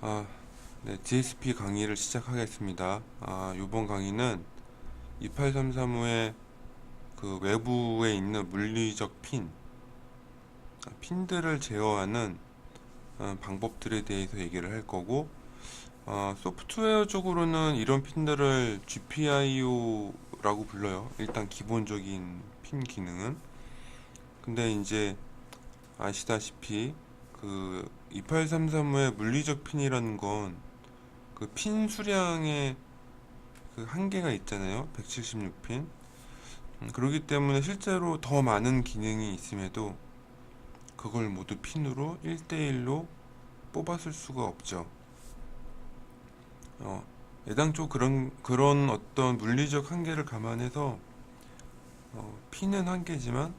아, 네, DSP 강의를 시작하겠습니다. 이번 강의는 28335의 그 외부에 있는 물리적 핀들을 제어하는 방법들에 대해서 얘기를 할 거고, 소프트웨어적으로는 이런 핀들을 GPIO라고 불러요. 일단 기본적인 핀 기능은. 근데 이제 아시다시피 그 28335의 물리적 핀이라는 건 그 핀 수량의 그 한계가 있잖아요. 176핀. 그렇기 때문에 실제로 더 많은 기능이 있음에도 그걸 모두 핀으로 1대1로 뽑았을 수가 없죠. 어, 애당초 그런 어떤 물리적 한계를 감안해서 핀은 한계지만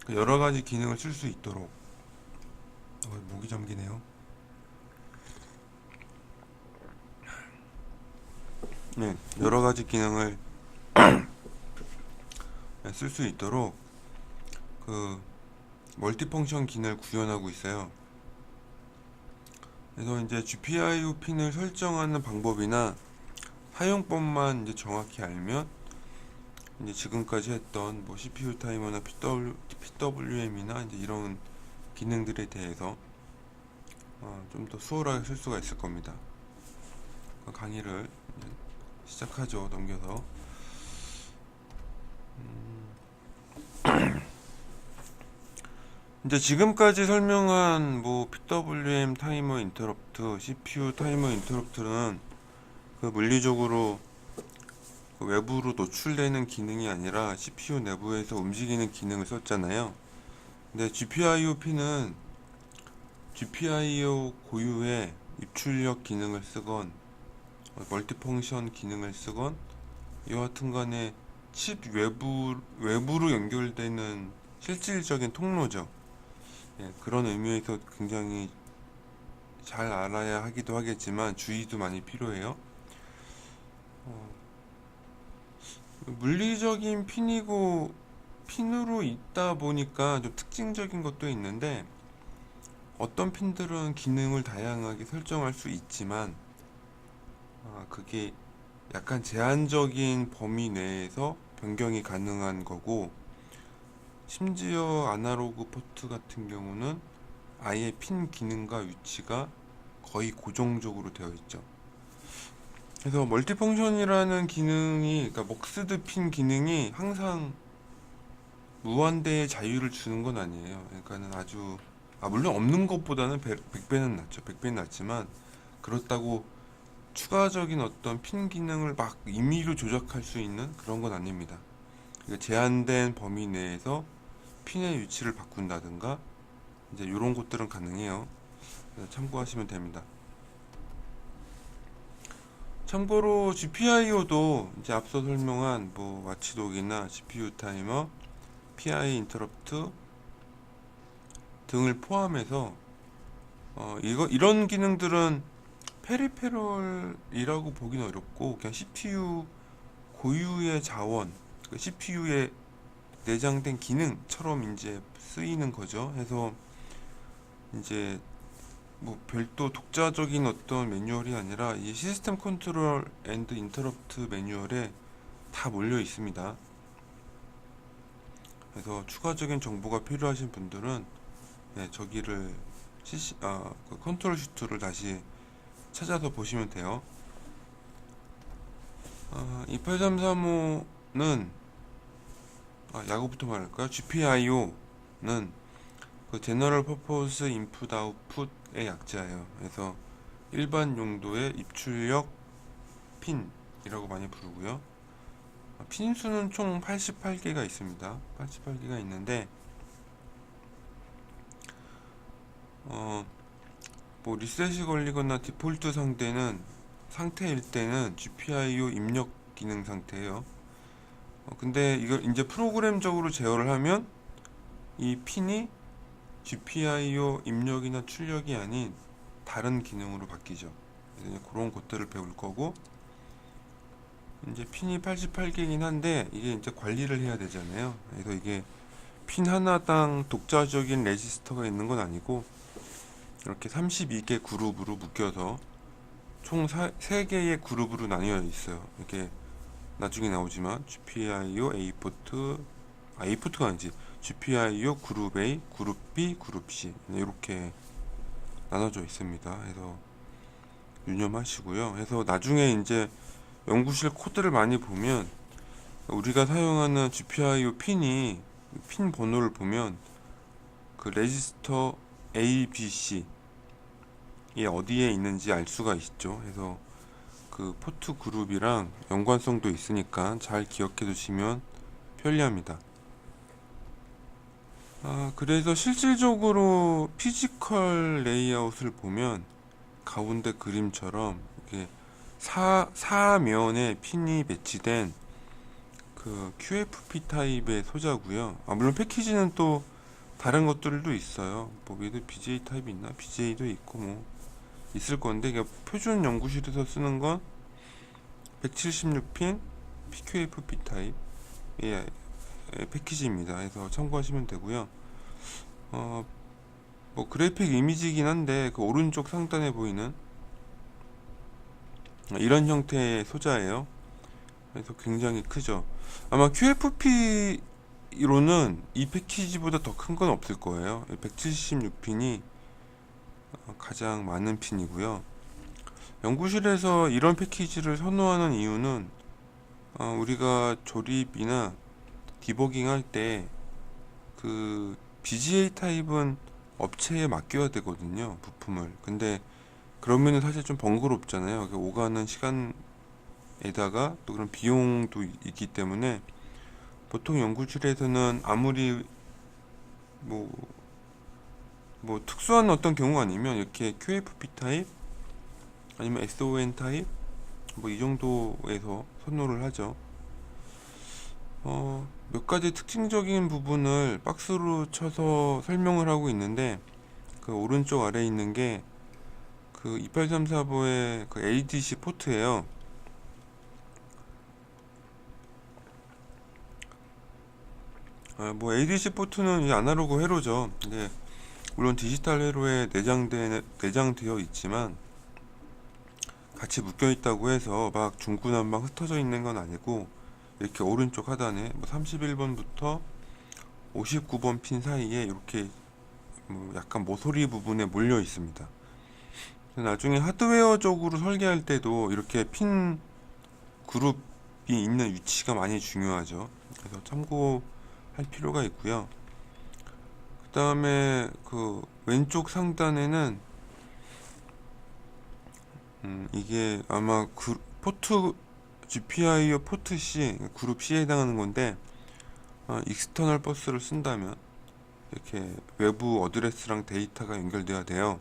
그 여러 가지 기능을 쓸 수 있도록 목이 잠기네요. 네, 여러 가지 기능을 쓸 수 있도록 그 멀티펑션 기능을 구현하고 있어요. 그래서 이제 GPIO 핀을 설정하는 방법이나 사용법만 이제 정확히 알면 이제 지금까지 했던 뭐 CPU 타이머나 PWM이나 이제 이런 기능들에 대해서 좀 더 수월하게 쓸 수가 있을 겁니다. 강의를 시작하죠. 넘겨서. 이제 지금까지 설명한 뭐 PWM 타이머 인터럽트, CPU 타이머 인터럽트는 그 물리적으로 그 외부로 노출되는 기능이 아니라 CPU 내부에서 움직이는 기능을 썼잖아요. 근데 GPIO 핀은 GPIO 고유의 입출력 기능을 쓰건 멀티펑션 기능을 쓰건 이와 같은 간에 칩 외부로 연결되는 실질적인 통로죠. 예, 그런 의미에서 굉장히 잘 알아야 하기도 하겠지만 주의도 많이 필요해요. 물리적인 핀으로 있다 보니까 좀 특징적인 것도 있는데 어떤 핀들은 기능을 다양하게 설정할 수 있지만 그게 약간 제한적인 범위 내에서 변경이 가능한 거고, 심지어 아날로그 포트 같은 경우는 아예 핀 기능과 위치가 거의 고정적으로 되어 있죠. 그래서 멀티펑션이라는 기능이, 그러니까 먹스드 핀 기능이 항상 무한대의 자유를 주는 건 아니에요. 그러니까는 아주, 물론 없는 것보다는 100배는 낫죠. 100배는 낫지만, 그렇다고 추가적인 어떤 핀 기능을 막 임의로 조작할 수 있는 그런 건 아닙니다. 그러니까 제한된 범위 내에서 핀의 위치를 바꾼다든가, 이제 이런 것들은 가능해요. 참고하시면 됩니다. 참고로 GPIO도 이제 앞서 설명한 뭐 와치독이나 CPU 타이머, PI 인터럽트 등을 포함해서 이런 기능들은 페리페럴이라고 보기는 어렵고 그냥 CPU 고유의 자원, CPU에 내장된 기능처럼 이제 쓰이는 거죠. 해서 이제 뭐 별도 독자적인 어떤 매뉴얼이 아니라 이 시스템 컨트롤 앤드 인터럽트 매뉴얼에 다 몰려 있습니다. 그래서 추가적인 정보가 필요하신 분들은 저기를 그 컨트롤 시트를 다시 찾아서 보시면 돼요. 28335는 야구부터 말할까요? GPIO는 그 제너럴 퍼포스 인풋 아웃풋의 약자예요. 그래서 일반 용도의 입출력 핀이라고 많이 부르고요. 핀 수는 총 88개가 있습니다. 88개가 있는데 뭐 리셋이 걸리거나 디폴트 상태일 때는 GPIO 입력 기능 상태예요. 근데 이걸 이제 프로그램적으로 제어를 하면 이 핀이 GPIO 입력이나 출력이 아닌 다른 기능으로 바뀌죠. 그래서 그런 것들을 배울 거고, 이제 핀이 88개이긴 한데 이게 이제 관리를 해야 되잖아요. 그래서 이게 핀 하나당 독자적인 레지스터가 있는 건 아니고 이렇게 32개 그룹으로 묶여서 총 3개의 그룹으로 나뉘어 있어요. 이렇게 나중에 나오지만 GPIO A포트, A포트가 아니지, GPIO 그룹 A, 그룹 B, 그룹 C 이렇게 나눠져 있습니다. 그래서 유념하시고요. 그래서 나중에 이제 연구실 코드를 많이 보면 우리가 사용하는 GPIO 핀이 핀 번호를 보면 그 레지스터 A, B, C 이 어디에 있는지 알 수가 있죠. 그래서 그 포트 그룹이랑 연관성도 있으니까 잘 기억해 두시면 편리합니다. 그래서 실질적으로 피지컬 레이아웃을 보면 가운데 그림처럼 이렇게 사면에 핀이 배치된 그 QFP 타입의 소자고요. 물론 패키지는 또 다른 것들도 있어요. 뭐 얘도 BJ 타입이 있나? BJ도 있고 뭐 있을 건데, 이게 표준 연구실에서 쓰는 건 176핀 PQFP 타입 패키지입니다. 그래서 참고하시면 되고요. 뭐 그래픽 이미지이긴 한데 그 오른쪽 상단에 보이는 이런 형태의 소자예요. 그래서 굉장히 크죠. 아마 QFP로는 이 패키지보다 더 큰 건 없을 거예요. 176핀이 가장 많은 핀이고요. 연구실에서 이런 패키지를 선호하는 이유는 우리가 조립이나 디버깅 할 때 그 BGA 타입은 업체에 맡겨야 되거든요, 부품을. 근데 그러면은 사실 좀 번거롭잖아요. 오가는 시간에다가 또 그런 비용도 있기 때문에 보통 연구실에서는 아무리 뭐, 뭐 특수한 어떤 경우가 아니면 이렇게 QFP 타입 아니면 SON 타입 뭐 이 정도에서 선호를 하죠. 몇 가지 특징적인 부분을 박스로 쳐서 설명을 하고 있는데, 그 오른쪽 아래에 있는 게 그 28345의 그 ADC 포트예요. 뭐 ADC 포트는 이 아날로그 회로죠. 근데 물론 디지털 회로에 내장되어 있지만 같이 묶여 있다고 해서 막 중구난방 흩어져 있는 건 아니고, 이렇게 오른쪽 하단에 뭐 31번부터 59번 핀 사이에 이렇게 뭐 약간 모서리 부분에 몰려 있습니다. 나중에 하드웨어적으로 설계할 때도 이렇게 핀 그룹이 있는 위치가 많이 중요하죠. 그래서 참고할 필요가 있고요. 그 다음에 그 왼쪽 상단에는 이게 아마 포트 GPIO 포트 C, 그룹 C에 해당하는 건데, 익스터널 버스를 쓴다면 이렇게 외부 어드레스랑 데이터가 연결돼야 돼요.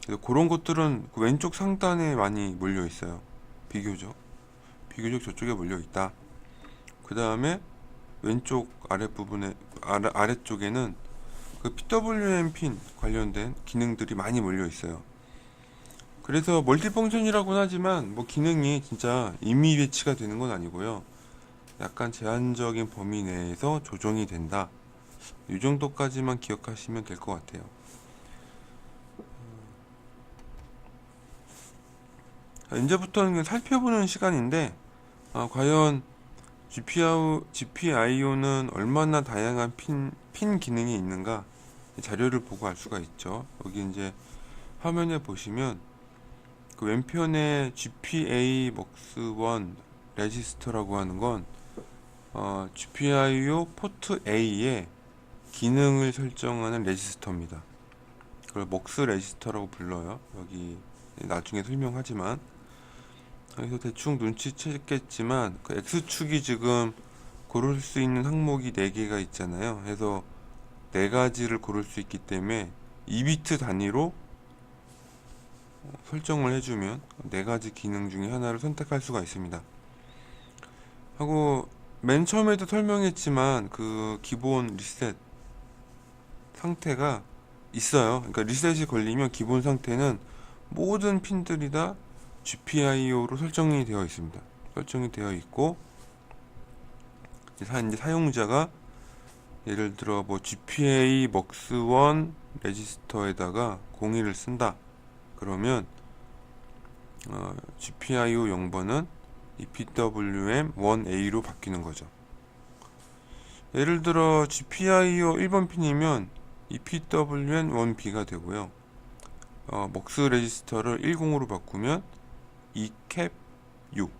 그래서 그런 것들은 그 왼쪽 상단에 많이 몰려 있어요. 비교적 저쪽에 몰려 있다. 그 다음에 왼쪽 아랫부분에 아래쪽에는 그 PWM 핀 관련된 기능들이 많이 몰려 있어요. 그래서 멀티펑션이라고는 하지만 뭐 기능이 진짜 임의 배치가 되는 건 아니고요. 약간 제한적인 범위 내에서 조정이 된다. 이 정도까지만 기억하시면 될 것 같아요. 이제부터는 살펴보는 시간인데, 과연 GPIO는 얼마나 다양한 핀 기능이 있는가 자료를 보고 알 수가 있죠. 여기 이제 화면에 보시면 그 왼편에 GPA MUX1 레지스터라고 하는 건 GPIO 포트 A의 기능을 설정하는 레지스터입니다. 그걸 MUX 레지스터라고 불러요. 여기 나중에 설명하지만, 그래서 대충 눈치챘겠지만 그 X축이 지금 고를 수 있는 항목이 4개가 있잖아요. 그래서 4가지를 고를 수 있기 때문에 2비트 단위로 설정을 해주면 4가지 기능 중에 하나를 선택할 수가 있습니다. 하고 맨 처음에도 설명했지만 그 기본 리셋 상태가 있어요. 그러니까 리셋이 걸리면 기본 상태는 모든 핀들이 다 GPIO로 설정이 되어 있습니다. 설정이 되어 있고, 이제 사용자가 예를 들어 뭐 GPA MUX1 레지스터에다가 01을 쓴다. 그러면 GPIO 0번은 EPWM1A로 바뀌는 거죠. 예를 들어 GPIO 1번 핀이면 EPWM1B가 되고요. MUX 레지스터를 10으로 바꾸면 ECAP 6,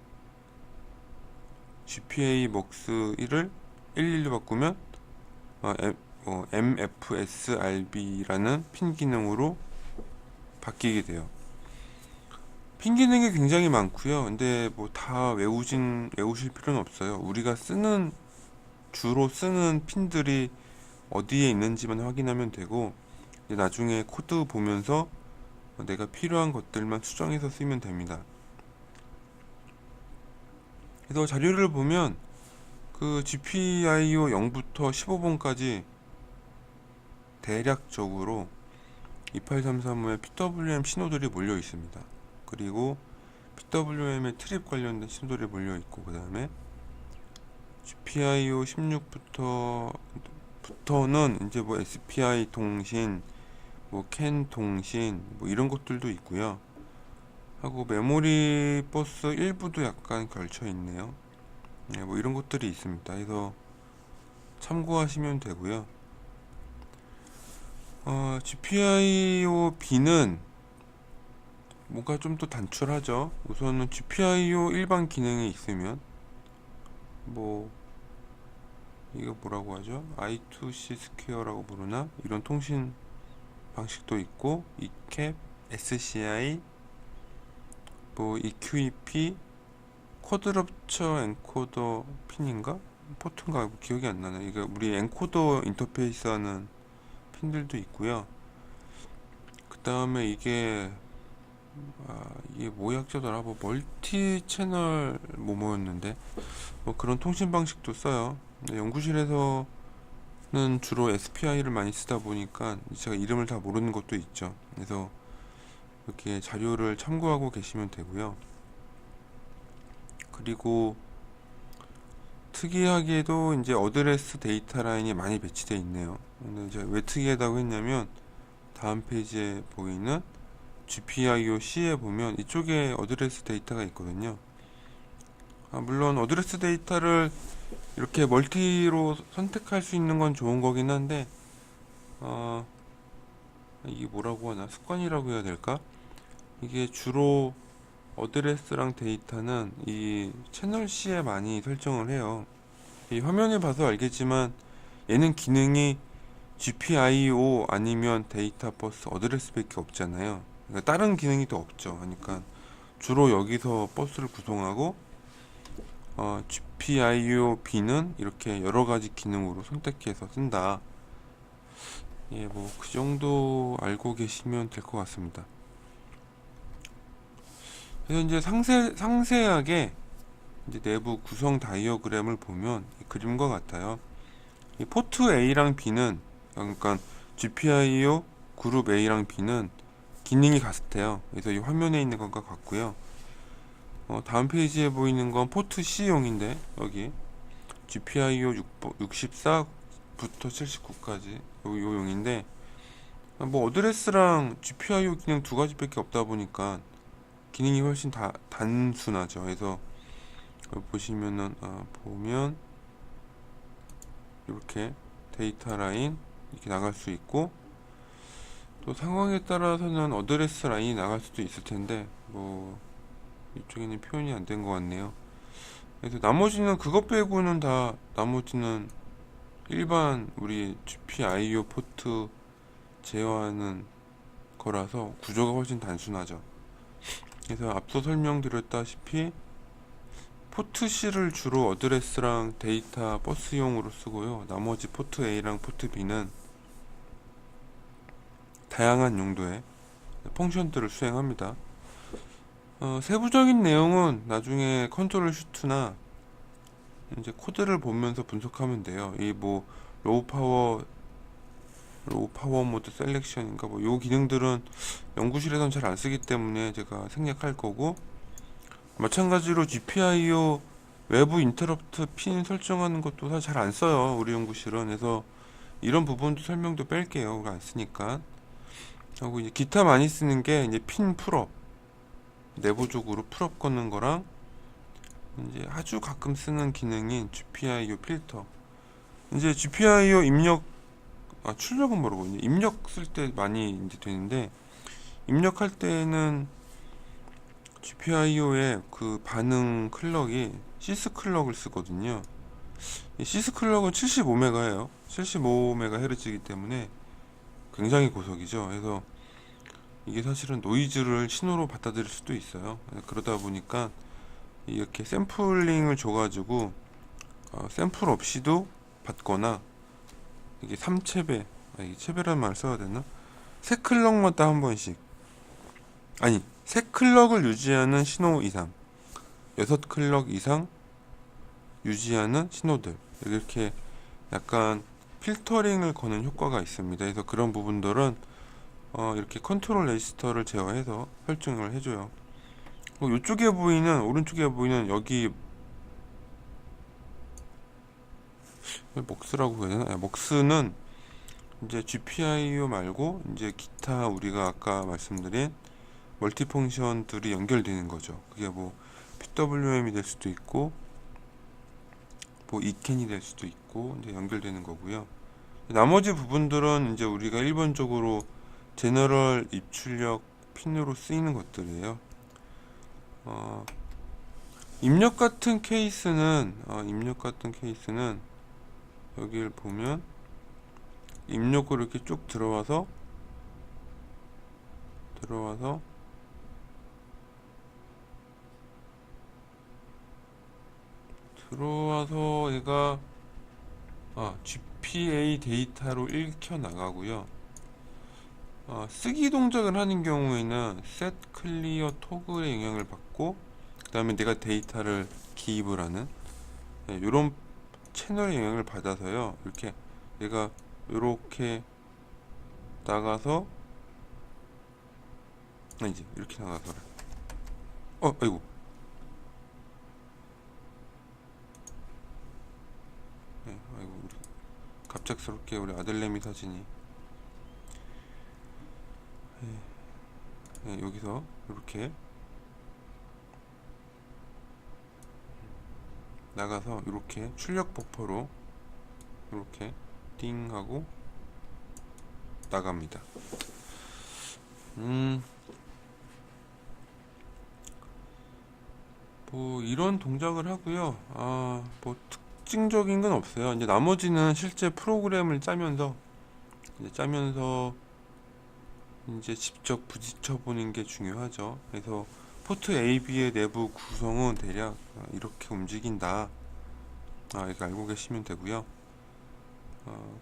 GPA MUX 1을 11로 바꾸면 MFSRB라는 핀 기능으로 바뀌게 돼요. 핀 기능이 굉장히 많고요. 근데 뭐 다 외우실 필요는 없어요. 우리가 주로 쓰는 핀들이 어디에 있는지만 확인하면 되고, 이제 나중에 코드 보면서 내가 필요한 것들만 수정해서 쓰면 됩니다. 그래서 자료를 보면 그 GPIO 0부터 15번까지 대략적으로 28335의 PWM 신호들이 몰려 있습니다. 그리고 PWM의 트립 관련된 신호들이 몰려 있고, 그 다음에 GPIO 16부터는 이제 뭐 SPI 통신, 뭐 CAN 통신, 뭐 이런 것들도 있고요. 하고 메모리 버스 일부도 약간 걸쳐 있네요. 네, 뭐 이런 것들이 있습니다. 그래서 참고하시면 되고요. GPIO B는 뭔가 좀 더 단출하죠. 우선은 GPIO 일반 기능이 있으면 뭐 이거 뭐라고 하죠? I2C 스퀘어라고 부르나? 이런 통신 방식도 있고, ECAP, SCI, 뭐 EQEP, 쿼드럽처 엔코더 핀인가? 포트인가? 기억이 안 나네. 이거 우리 엔코더 인터페이스 하는 핀들도 있고요. 그 다음에 이게 뭐약자더라? 뭐 멀티 채널 뭐였는데 뭐 그런 통신 방식도 써요. 연구실에서는 주로 SPI를 많이 쓰다 보니까 제가 이름을 다 모르는 것도 있죠. 그래서 이렇게 자료를 참고하고 계시면 되고요. 그리고 특이하게도 이제 어드레스 데이터 라인이 많이 배치되어 있네요. 근데 이제 왜 특이하다고 했냐면 다음 페이지에 보이는 GPIO-C에 보면 이쪽에 어드레스 데이터가 있거든요. 물론 어드레스 데이터를 이렇게 멀티로 선택할 수 있는 건 좋은 거긴 한데 이게 뭐라고 하나, 습관이라고 해야 될까? 이게 주로 어드레스랑 데이터는 이 채널 C에 많이 설정을 해요. 이 화면을 봐서 알겠지만 얘는 기능이 GPIO 아니면 데이터 버스 어드레스밖에 없잖아요. 그러니까 다른 기능이 더 없죠. 그러니까 주로 여기서 버스를 구성하고 GPIO B는 이렇게 여러 가지 기능으로 선택해서 쓴다. 예, 뭐 그 정도 알고 계시면 될 것 같습니다. 그래서 이제 상세하게 이제 내부 구성 다이어그램을 보면 이 그림과 같아요. 이 포트 A랑 B는, 그러니까 GPIO 그룹 A랑 B는 기능이 같아요. 그래서 이 화면에 있는 것과 같고요. 다음 페이지에 보이는 건 포트 C용인데 여기 GPIO 64부터 79까지 요 용인데, 뭐 어드레스랑 GPIO 기능 두 가지밖에 없다 보니까 기능이 훨씬 단순하죠. 그래서 보시면은 보면 이렇게 데이터 라인 이렇게 나갈 수 있고, 또 상황에 따라서는 어드레스 라인이 나갈 수도 있을 텐데 뭐 이쪽에는 표현이 안 된 것 같네요. 그래서 나머지는 그것 빼고는 다 나머지는 일반 우리 GPIO 포트 제어하는 거라서 구조가 훨씬 단순하죠. 그래서 앞서 설명드렸다시피 포트 C를 주로 어드레스랑 데이터 버스용으로 쓰고요. 나머지 포트 A랑 포트 B는 다양한 용도의 펑션들을 수행합니다. 세부적인 내용은 나중에 컨트롤 슈트나 이제 코드를 보면서 분석하면 돼요. 이 뭐 로우 파워 모드 셀렉션인가 뭐 요 기능들은 연구실에선 잘 안 쓰기 때문에 제가 생략할 거고, 마찬가지로 GPIO 외부 인터럽트 핀 설정하는 것도 사실 잘 안 써요, 우리 연구실은. 그래서 이런 부분도 설명도 뺄게요. 우리 안 쓰니까. 하고 이제 기타 많이 쓰는 게 이제 핀 풀업, 내부적으로 풀업 거는 거랑 이제 아주 가끔 쓰는 기능인 GPIO 필터. 이제 GPIO 입력, 출력은 모르고 이제 입력 쓸 때 많이 이제 되는데, 입력할 때는 GPIO의 그 반응 클럭이 시스 클럭을 쓰거든요. 이 시스 클럭은 75메가예요. 75MHz이기 때문에 굉장히 고속이죠. 그래서 이게 사실은 노이즈를 신호로 받아들일 수도 있어요. 그러다 보니까 이렇게 샘플링을 줘가지고 샘플 없이도 받거나, 이게 3채배, 이게 채배라는 말 써야 되나? 세 클럭마다 한 번씩, 아니 세 클럭을 유지하는 신호 이상, 6클럭 이상 유지하는 신호들, 이렇게 약간 필터링을 거는 효과가 있습니다. 그래서 그런 부분들은 이렇게 컨트롤 레지스터를 제어해서 설정을 해줘요. 이쪽에 보이는, 오른쪽에 보이는 여기 먹스라고 해야 되나? 먹스는 이제 GPIO 말고 이제 기타 우리가 아까 말씀드린 멀티펑션들이 연결되는 거죠. 그게 뭐 PWM이 될 수도 있고 뭐 ECAN이 될 수도 있고 이제 연결되는 거고요. 나머지 부분들은 이제 우리가 일반적으로 제너럴 입출력 핀으로 쓰이는 것들이에요. 입력 같은 케이스는 여기를 보면 입력으로 이렇게 쭉 들어와서 얘가 GPA 데이터로 읽혀 나가고요. 쓰기 동작을 하는 경우에는 set clear toggle의 영향을 받고, 그 다음에 내가 데이터를 기입을 하는 이런 채널의 영향을 받아서요. 이렇게 얘가 이렇게 나가서, 이제 이렇게 나가서, 아이고, 아이고, 우리 갑작스럽게 우리 아들내미 사진이, 여기서 이렇게 나가서 이렇게 출력 버퍼로 이렇게 띵 하고 나갑니다. 뭐 이런 동작을 하고요. 뭐 특징적인 건 없어요. 이제 나머지는 실제 프로그램을 짜면서 이제 직접 부딪혀 보는 게 중요하죠. 그래서 포트 AB의 내부 구성은 대략 이렇게 움직인다. 이거 알고 계시면 되고요.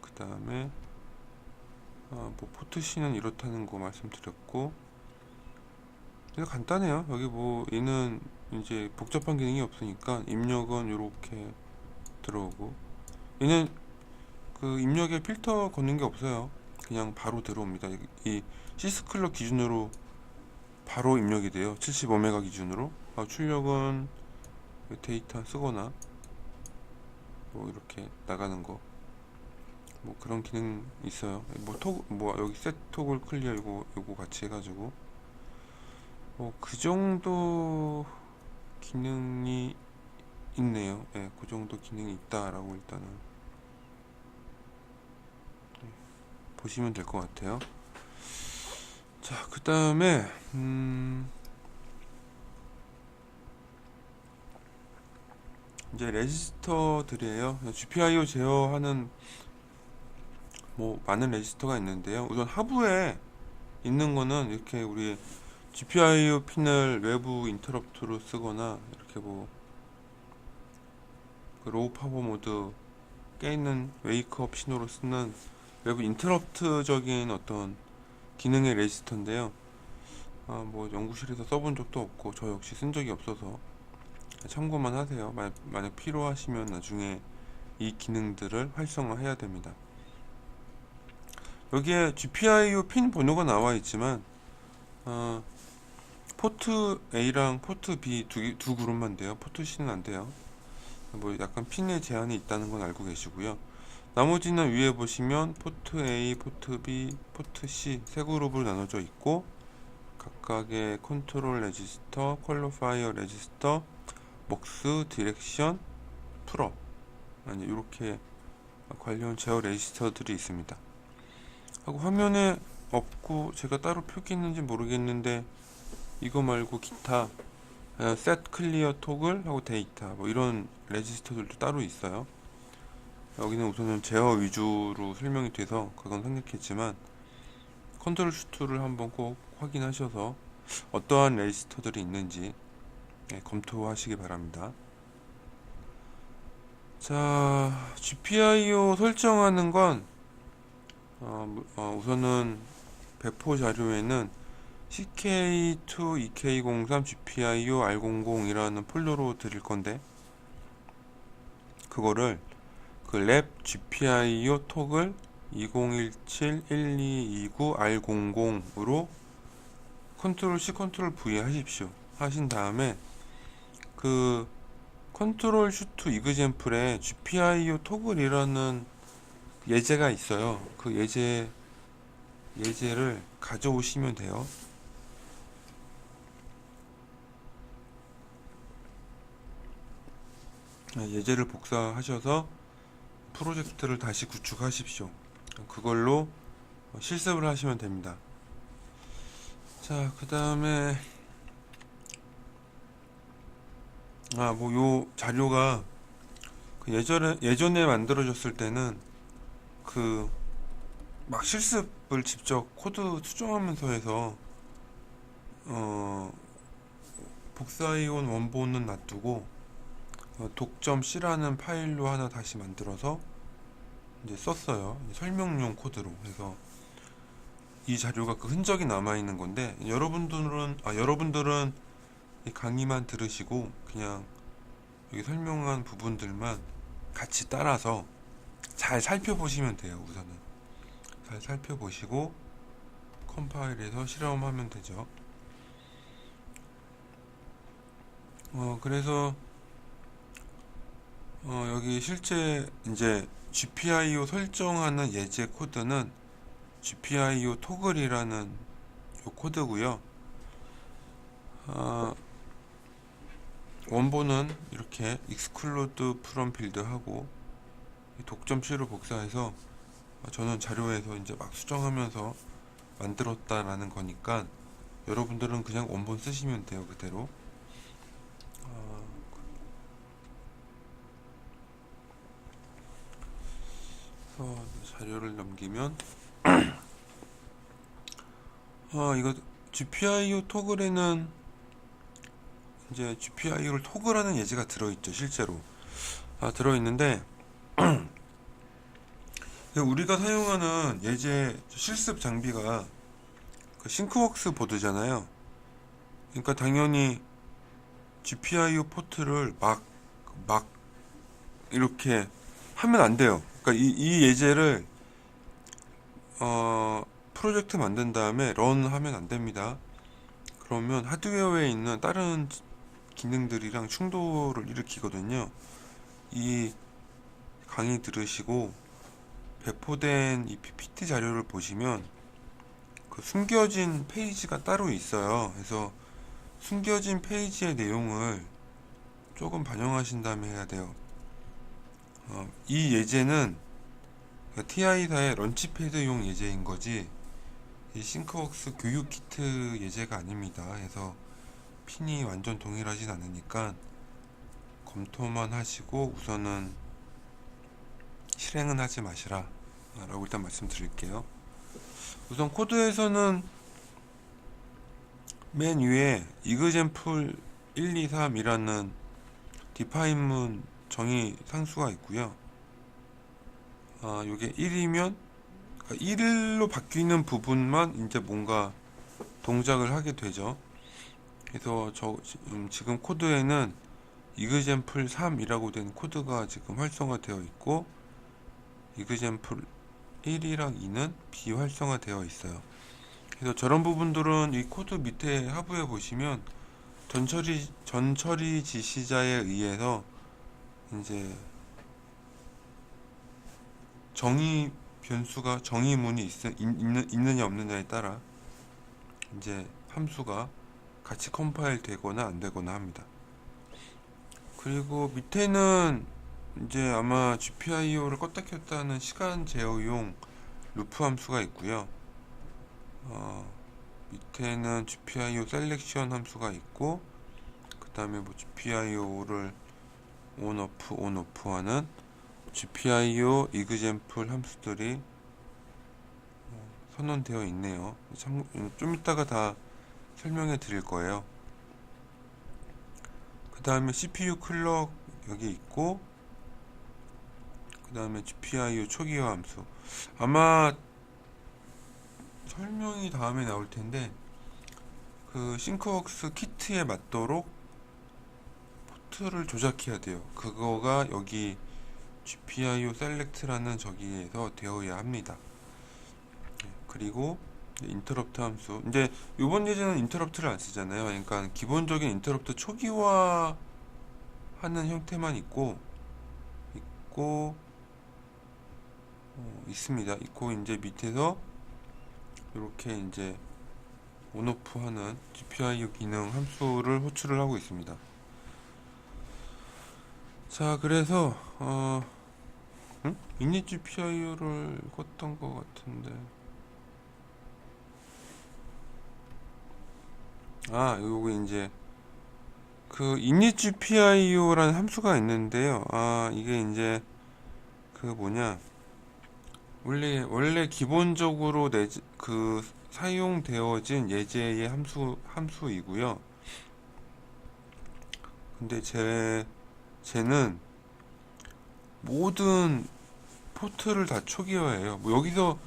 그 다음에 뭐 포트 C는 이렇다는 거 말씀드렸고, 그냥 간단해요. 여기 뭐 얘는 이제 복잡한 기능이 없으니까 입력은 이렇게 들어오고, 얘는 그 입력에 필터 걷는 게 없어요. 그냥 바로 들어옵니다. 이 시스클럭 기준으로 바로 입력이 돼요. 75메가 기준으로. 출력은 데이터 쓰거나 뭐 이렇게 나가는 거, 뭐 그런 기능 있어요. 뭐 여기 셋 토글 클리어 요거 같이 해가지고 뭐 그 정도 기능이 있네요. 그 정도 기능이 있다라고 일단은 보시면 될 것 같아요. 자, 그 다음에 이제 레지스터들이에요. GPIO 제어하는 뭐 많은 레지스터가 있는데요. 우선 하부에 있는 거는 이렇게 우리 GPIO 핀을 외부 인터럽트로 쓰거나, 이렇게 뭐 그 로우 파워 모드 깨있는 웨이크업 신호로 쓰는 외부 인터럽트적인 어떤 기능의 레지스터인데요. 뭐 연구실에서 써본 적도 없고 저 역시 쓴 적이 없어서 참고만 하세요. 만약 필요하시면 나중에 이 기능들을 활성화해야 됩니다. 여기에 GPIO 핀 번호가 나와 있지만 포트 A랑 포트 B 두 그룹만 돼요. 포트 C는 안 돼요. 뭐 약간 핀의 제한이 있다는 건 알고 계시고요. 나머지는 위에 보시면 포트 A, 포트 B, 포트 C 세 그룹으로 나눠져 있고, 각각의 컨트롤 레지스터, 퀄리파이어 레지스터, 먹스, 디렉션, 풀업, 아니 이렇게 관련 제어 레지스터들이 있습니다. 하고 화면에 없고 제가 따로 표기했는지 모르겠는데, 이거 말고 기타 셋 클리어 토글 하고 데이터 뭐 이런 레지스터들도 따로 있어요. 여기는 우선은 제어 위주로 설명이 돼서 그건 생략했지만, 컨트롤 슈트를 한번 꼭 확인하셔서 어떠한 레지스터들이 있는지 검토하시기 바랍니다. 자, GPIO 설정하는 건 우선은 배포 자료에는 CK2 GPIO R00이라는 폴더로 드릴 건데, 그거를 그 랩 GPIO 토글 2017-1229 R00으로 컨트롤 C 컨트롤 V 하십시오. 하신 다음에 그 컨트롤 슈트 이그젠플에 GPIO 토글이라는 예제가 있어요. 그 예제를 가져오시면 돼요. 예제를 복사하셔서 프로젝트를 다시 구축하십시오. 그걸로 실습을 하시면 됩니다. 자, 그 다음에 뭐 요 자료가 예전에 만들어졌을 때는 그 막 실습을 직접 코드 수정하면서 해서 복사해온 원본은 놔두고 독점 C라는 파일로 하나 다시 만들어서 이제 썼어요. 설명용 코드로 해서 이 자료가 그 흔적이 남아 있는 건데, 여러분들은 이 강의만 들으시고 그냥 여기 설명한 부분들만 같이 따라서 잘 살펴보시면 돼요. 우선은 잘 살펴보시고 컴파일해서 실험하면 되죠. 그래서 여기 실제 이제 GPIO 설정하는 예제 코드는 GPIO 토글이라는 요 코드고요. 원본은 이렇게 exclude from field 하고 독점 C로 복사해서 저는 자료에서 이제 막 수정하면서 만들었다라는 거니까 여러분들은 그냥 원본 쓰시면 돼요. 그대로. 자료를 넘기면 이거 GPIO 토글에는 이제 GPIO를 토글하는 예제가 들어있죠. 실제로 들어있는데 우리가 사용하는 예제 실습 장비가 그 싱크웍스 보드잖아요. 그러니까 당연히 GPIO 포트를 막 이렇게 하면 안 돼요. 그러니까 이 예제를 프로젝트 만든 다음에 런 하면 안 됩니다. 그러면 하드웨어에 있는 다른 기능들이랑 충돌을 일으키거든요. 이 강의 들으시고 배포된 이 PPT 자료를 보시면 그 숨겨진 페이지가 따로 있어요. 그래서 숨겨진 페이지의 내용을 조금 반영하신 다음에 해야 돼요. 이 예제는 TI사의 런치패드용 예제인 거지, 이 싱크웍스 교육 키트 예제가 아닙니다. 그래서 핀이 완전 동일하진 않으니까 검토만 하시고 우선은 실행은 하지 마시라 라고 일단 말씀드릴게요. 우선 코드에서는 맨 위에 example 123이라는 디파인문 정의 상수가 있고요. 요게 1이면 1로 바뀌는 부분만 이제 뭔가 동작을 하게 되죠. 그래서 지금 코드에는 example 3이라고 된 코드가 지금 활성화되어 있고, example 1이랑 2는 비활성화되어 있어요. 그래서 저런 부분들은 이 코드 밑에 하부에 보시면 전처리 지시자에 의해서 이제 정의 변수가 정의문이 있느냐 없느냐에 따라 이제 함수가 같이 컴파일 되거나 안 되거나 합니다. 그리고 밑에는 이제 아마 GPIO를 껐다 켰다 하는 시간 제어용 루프 함수가 있고요. 밑에는 GPIO 셀렉션 함수가 있고, 그 다음에 뭐 GPIO를 온 오프 하는 GPIO example 함수들이 선언되어 있네요. 좀 이따가 다 설명해 드릴 거예요. 그 다음에 CPU 클럭 여기 있고, 그 다음에 GPIO 초기화 함수. 아마 설명이 다음에 나올 텐데, 그 싱크웍스 키트에 맞도록 포트를 조작해야 돼요. 그거가 여기 GPIO select라는 저기에서 되어야 합니다. 그리고 인터럽트 함수. 이제 이번 예제는 인터럽트를 안 쓰잖아요. 그러니까 기본적인 인터럽트 초기화 하는 형태만 있습니다. 있고 이제 밑에서 이렇게 이제 온오프 하는 GPIO 기능 함수를 호출을 하고 있습니다. 자, 그래서 init GPIO를 껐던 것 같은데, 요거 이제 그 init GPIO라는 함수가 있는데요. 이게 이제 그 뭐냐, 원래 기본적으로 그 사용되어진 예제의 함수이고요. 근데 쟤는 모든 포트를 다 초기화해요. 뭐 여기서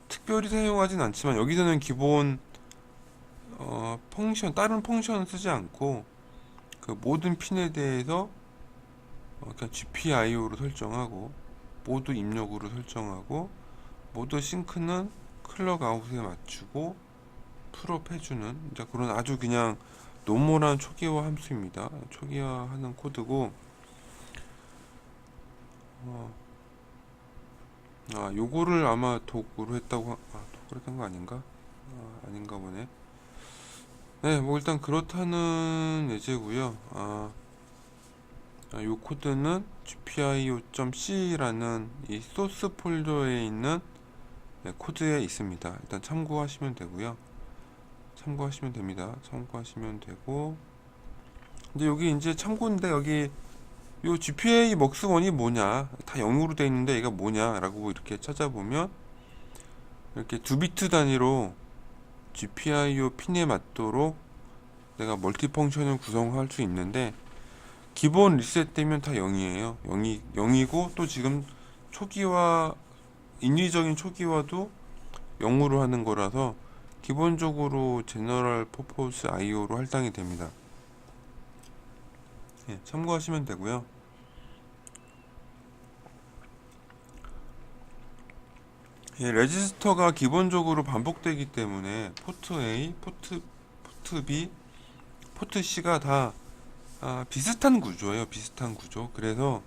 특별히 사용하진 않지만, 여기서는 기본 다른 펑션은 쓰지 않고 그 모든 핀에 대해서 그냥 GPIO로 설정하고, 모두 입력으로 설정하고, 모두 싱크는 클럭 아웃에 맞추고 풀업 해주는 이제 그런 아주 그냥 노멀한 초기화 함수입니다. 초기화하는 코드고, 요거를 아마 도구로 했다고 도구로 했던 거 아닌가? 아닌가 보네. 네, 뭐 일단 그렇다는 예제고요. 요 코드는 gpio.c라는 이 소스 폴더에 있는 코드에 있습니다. 일단 참고하시면 되고요. 참고하시면 됩니다. 참고하시면 되고, 근데 여기 이제 참고인데, 여기 요 GPA MUX1이 뭐냐, 다 0으로 되어 있는데 얘가 뭐냐 라고 이렇게 찾아보면, 이렇게 2비트 단위로 GPIO 핀에 맞도록 내가 멀티 펑션을 구성할 수 있는데, 기본 리셋 되면 다 0이에요. 0이고, 또 지금 초기화, 인위적인 초기화도 0으로 하는 거라서 기본적으로 제너럴 퍼포스 IO로 할당이 됩니다. 예, 참고하시면 되고요. 예, 레지스터가 기본적으로 반복되기 때문에 포트 A, 포트 B, 포트 C가 다 비슷한 구조예요. 비슷한 구조. 그래서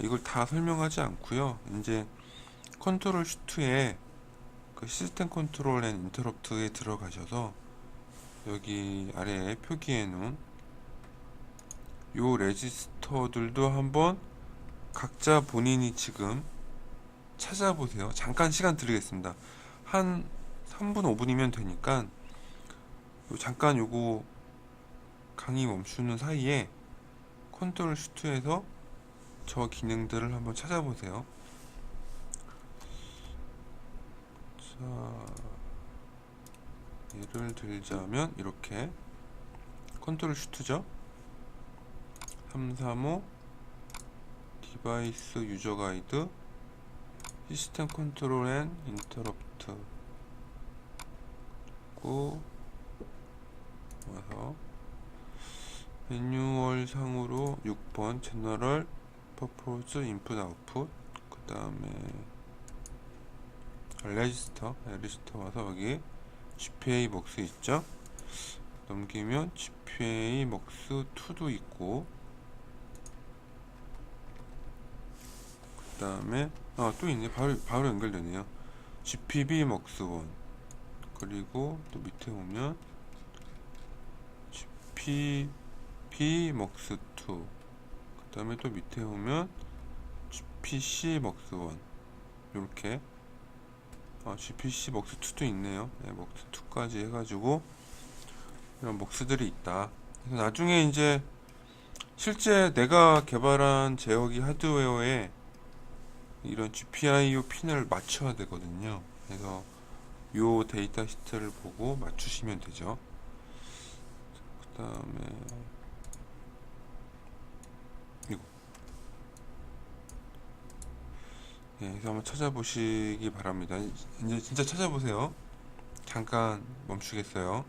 이걸 다 설명하지 않고요. 이제 컨트롤 슈트에 그 시스템 컨트롤 앤 인터럽트에 들어가셔서 여기 아래에 표기해 놓은 요 레지스터들도 한번 각자 본인이 지금 찾아보세요. 잠깐 시간 드리겠습니다. 한 3분 5분이면 되니까 잠깐 요거 강의 멈추는 사이에 컨트롤 슈트에서 저 기능들을 한번 찾아보세요. 자, 예를 들자면 이렇게 컨트롤 슈트죠. 335 디바이스 유저 가이드 시스템 컨트롤 앤 인터럽트 고 와서 매뉴얼 상으로 6번 제너럴 퍼포즈 인풋 아웃풋, 그 다음에 레지스터 와서 여기 GPA MUX 있죠. 넘기면 GPA MUX2도 있고, 그 다음에 또 있네. 바로 연결되네요. GPB 먹스1. 그리고 또 밑에 보면 GPB 먹스2. 그 다음에 또 밑에 보면 GPC 먹스1. 이렇게 GPC 먹스2도 있네요. 네, 먹스2까지 해가지고 이런 먹스들이 있다. 그래서 나중에 이제 실제 내가 개발한 제어기 하드웨어에 이런 GPIO 핀을 맞춰야 되거든요. 그래서 요 데이터 시트를 보고 맞추시면 되죠. 그 다음에 이거 그래서 한번 찾아보시기 바랍니다. 이제 진짜 찾아보세요. 잠깐 멈추겠어요.